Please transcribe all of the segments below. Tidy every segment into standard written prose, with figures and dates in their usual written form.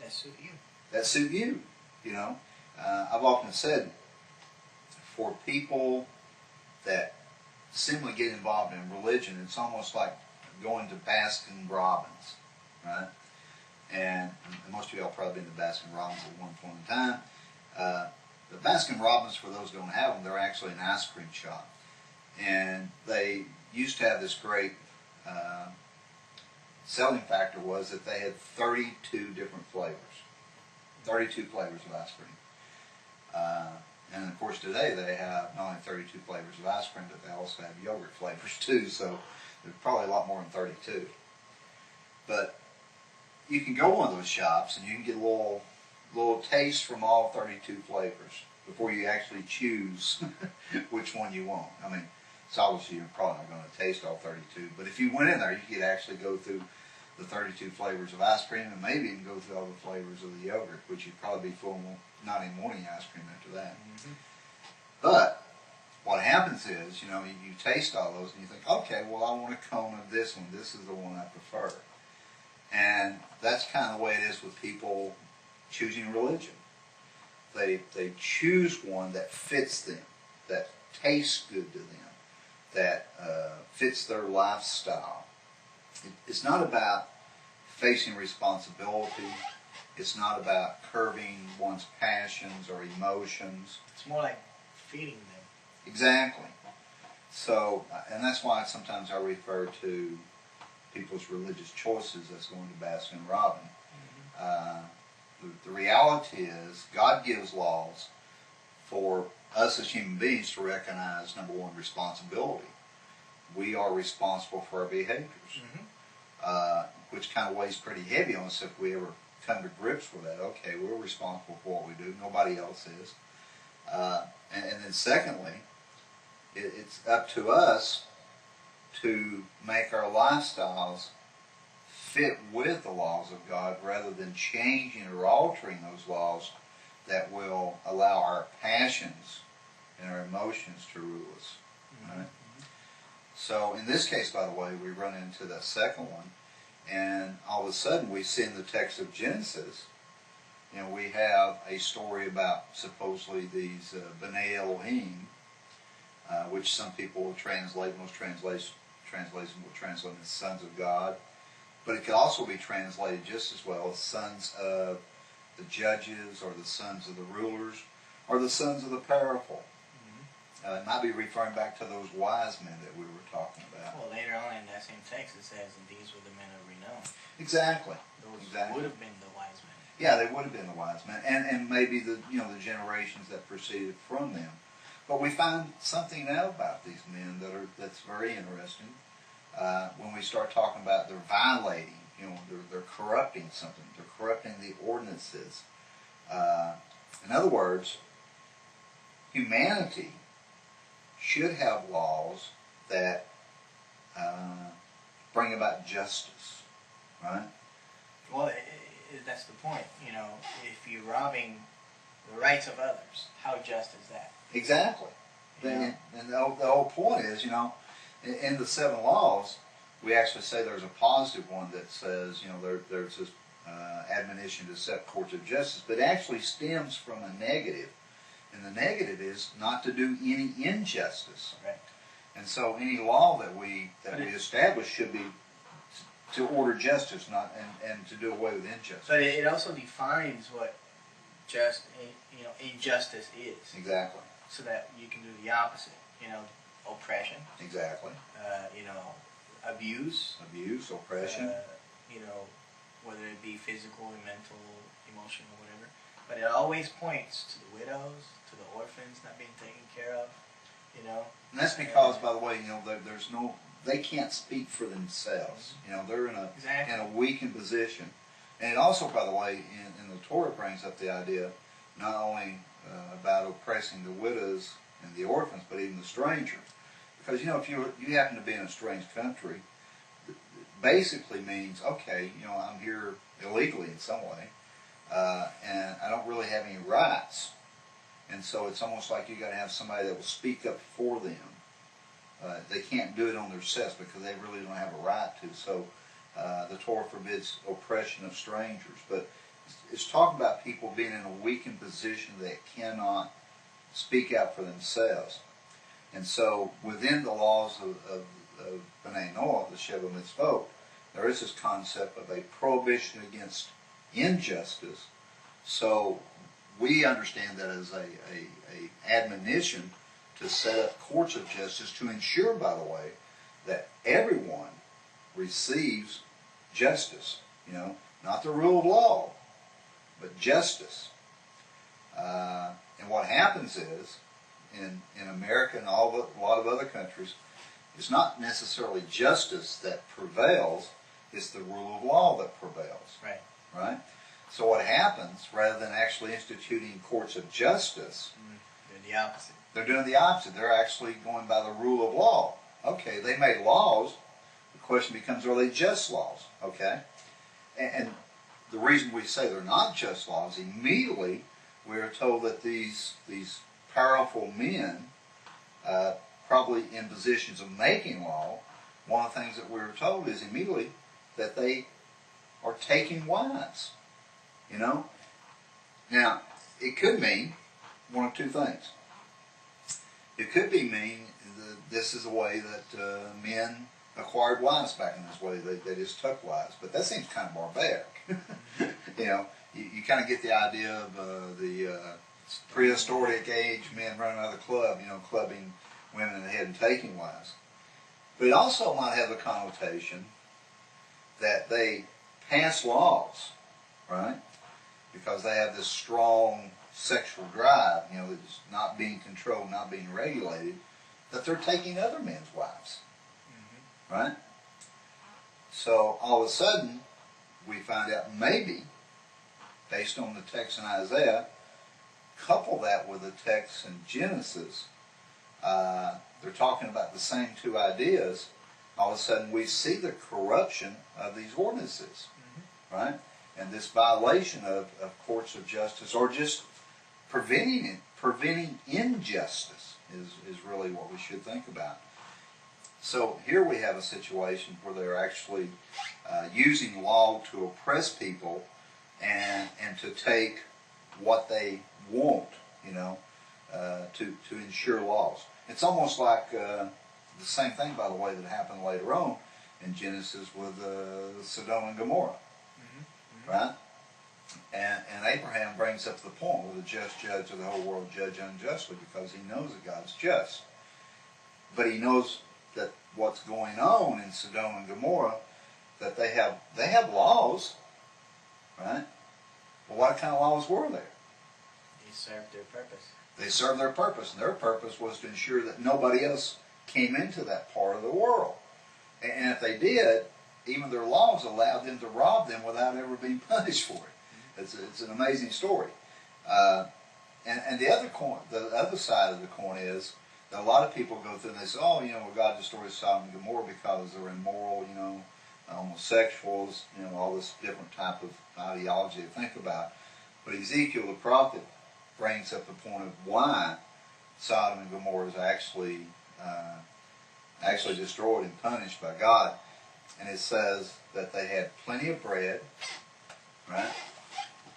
that suit you. That suit you, you know. I've often said, for people that simply get involved in religion, it's almost like going to Baskin Robbins, right? And most of y'all probably been to Baskin Robbins at one point in time. The Baskin Robbins, for those who don't have them, they're actually an ice cream shop. And they used to have this great selling factor was that they had 32 different flavors. 32 flavors of ice cream. And of course today they have not only 32 flavors of ice cream, but they also have yogurt flavors too, so there's probably a lot more than 32. But you can go to one of those shops and you can get a little taste from all 32 flavors before you actually choose which one you want. I mean, it's obviously you're probably not going to taste all 32, but if you went in there, you could actually go through the 32 flavors of ice cream and maybe even go through all the flavors of the yogurt, which you'd probably be full, not even wanting ice cream after that. Mm-hmm. But what happens is, you know, you taste all those and you think, okay, well, I want a cone of this one. This is the one I prefer. And that's kind of the way it is with people choosing religion. They choose one that fits them, that tastes good to them, that fits their lifestyle. It's not about facing responsibility. It's not about curbing one's passions or emotions. It's more like feeding them. Exactly. So, and that's why sometimes I refer to people's religious choices as going to Baskin Robbins. Mm-hmm. The reality is God gives laws for us as human beings to recognize, number one, responsibility. We are responsible for our behaviors, mm-hmm. Which kind of weighs pretty heavy on us if we ever come to grips with that. Okay, we're responsible for what we do. Nobody else is. And then secondly, it's up to us to make our lifestyles fit with the laws of God rather than changing or altering those laws that will allow our passions and our emotions to rule us. Mm-hmm. Right? So in this case, by the way, we run into that second one, and all of a sudden we see in the text of Genesis, you know, we have a story about supposedly these B'nai Elohim, which some people will translate, most translations will translate as sons of God, but it could also be translated just as well as sons of the judges or the sons of the rulers or the sons of the powerful. It might be referring back to those wise men that we were talking about. Well, later on in that same text it says, and these were the men of renown. Exactly. Those exactly. would have been the wise men. Yeah, they would have been the wise men, and maybe the the generations that proceeded from them. But we find something else about these men that's very interesting. When we start talking about they're violating, they're corrupting something. They're corrupting the ordinances. In other words, humanity should have laws that bring about justice, right? Well, that's the point. If you're robbing the rights of others, how just is that? Exactly. And the whole point is, in the 7 laws, we actually say there's a positive one that says, there's this admonition to set courts of justice, but it actually stems from a negative. And the negative is not to do any injustice. Correct. And so any law that we establish should be to order justice, and to do away with injustice. But it also defines what injustice is. Exactly. So that you can do the opposite. Oppression. Exactly. Abuse. Abuse, oppression. Whether it be physical, mental, emotional, whatever. But it always points to the widows, to the orphans not being taken care of. And that's because, by the way, they can't speak for themselves. They're in a weakened position. And it also, by the way, in the Torah brings up the idea not only about oppressing the widows and the orphans, but even the stranger. Because if you happen to be in a strange country, basically means, okay, I'm here illegally in some way, and I don't really have any rights. And so it's almost like you got to have somebody that will speak up for them. They can't do it on themselves because they really don't have a right to. So the Torah forbids oppression of strangers. But it's talking about people being in a weakened position that cannot speak out for themselves. And so within the laws of B'nai Noah, the Sheva Mitzvot, there is this concept of a prohibition against injustice. So we understand that as a admonition to set up courts of justice to ensure, by the way, that everyone receives justice. You know, not the rule of law, but justice. And what happens is, in America and a lot of other countries, it's not necessarily justice that prevails, it's the rule of law that prevails. Right. Right? So what happens, rather than actually instituting courts of justice, They're the opposite. they're doing the opposite. They're actually going by the rule of law. Okay, they made laws. The question becomes, are they just laws? Okay? And the reason we say they're not just laws, immediately we are told that these powerful men, probably in positions of making law, one of the things that we're told is immediately that they are taking wives. You know? Now, it could mean one of two things. It could mean that this is a way that men acquired wives back in this way. They just took wives. But that seems kind of barbaric. You know, you kind of get the idea of the prehistoric age men running out of the club, you know, clubbing women in the head and taking wives. But it also might have the connotation that they pass laws, right? Because they have this strong sexual drive, you know, that's not being controlled, not being regulated, that they're taking other men's wives, right? So all of a sudden, we find out maybe, based on the text in Isaiah, couple that with the text in Genesis, they're talking about the same two ideas. All of a sudden, we see the corruption of these ordinances, right? And this violation of courts of justice, or just preventing injustice, is really what we should think about. So here we have a situation where they're actually using law to oppress people and to take what they want, you know, to ensure laws. It's almost like the same thing, by the way, that happened later on in Genesis with Sodom and Gomorrah, right? And Abraham brings up the point, will the just judge of the whole world judge unjustly, because he knows that God is just. But he knows that what's going on in Sodom and Gomorrah, that they have laws, right? Well, what kind of laws were there? They served their purpose. They served their purpose, and their purpose was to ensure that nobody else came into that part of the world. And if they did, even their laws allowed them to rob them without ever being punished for it. It's an amazing story. And the other side of the coin is that a lot of people go through and they say, oh, you know, well, God destroys Sodom and Gomorrah because they're immoral, you know, homosexuals, you know, all this different type of ideology to think about. But Ezekiel the prophet brings up the point of why Sodom and Gomorrah is actually destroyed and punished by God. And it says that they had plenty of bread, right?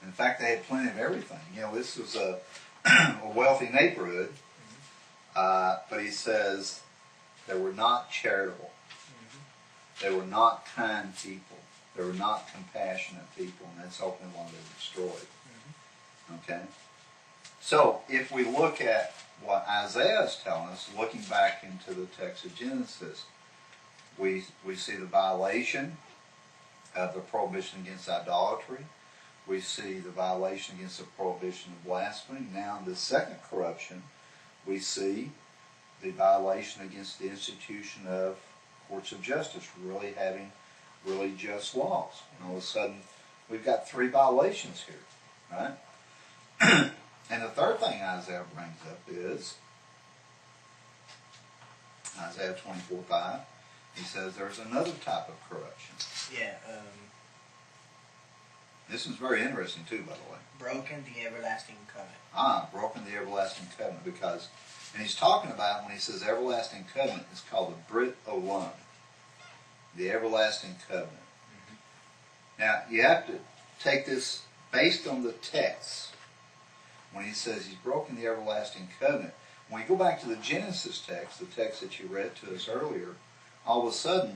In fact, they had plenty of everything. You know, this was a wealthy neighborhood, but he says they were not charitable. They were not kind people. They were not compassionate people, and that's ultimately why they were destroyed. Okay? So, if we look at what Isaiah is telling us, looking back into the text of Genesis, we see the violation of the prohibition against idolatry. We see the violation against the prohibition of blasphemy. Now, in the second corruption, we see the violation against the institution of courts of justice, really having really just laws. And all of a sudden, we've got three violations here, right? And the third thing Isaiah brings up is Isaiah 24:5. He says there's another type of corruption. Yeah. This is very interesting too, by the way. Broken the everlasting covenant. Broken the everlasting covenant, because, and he's talking about, when he says everlasting covenant, it's called the Brit Olam, the everlasting covenant. Now, you have to take this based on the text, when he says he's broken the everlasting covenant, when you go back to the Genesis text, the text that you read to us earlier, all of a sudden